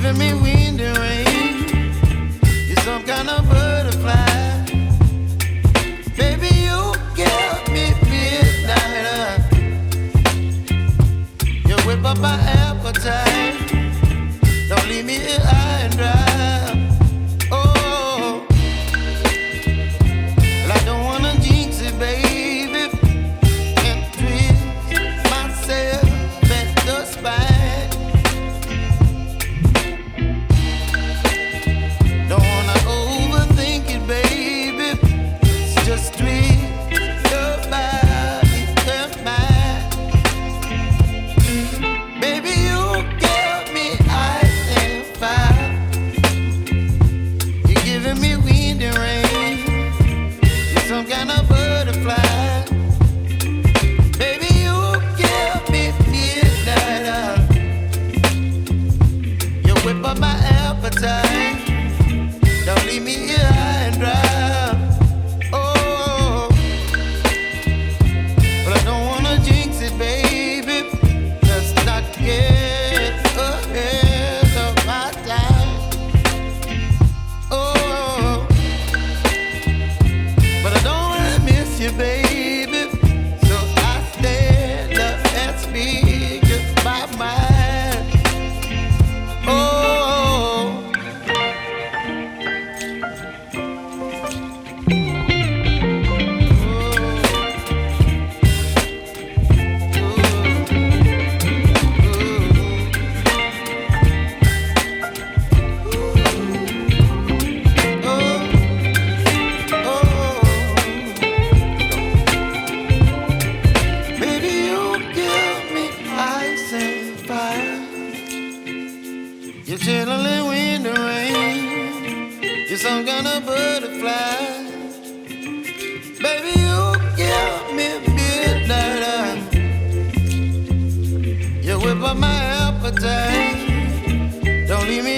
giving me wind and rain. You're some kind of butterfly. Baby, you give me midnight. You whip up my appetite. Don't leave me here high and dry. Oh, well, I don't wanna jinx it, baby, and twist myself at the spine. Don't wanna overthink it, baby. It's just twist your body and mine. Baby, you give me ice and fire. You're giving me wind and rain. You're some kind of butterfly. Baby, you give me midnight. You whip up my appetite. Don't leave me here high and dry. Oh, but I don't wanna jinx it, baby. Let's not get ahead of my time. Oh, but I don't wanna miss you, baby. So I stand up and speak my mind. Oh. Baby, you give me ice and fire. You're chilling wind and rain. You're some kind of butterfly. Baby, you give me midnight. You whip up my appetite. Don't leave me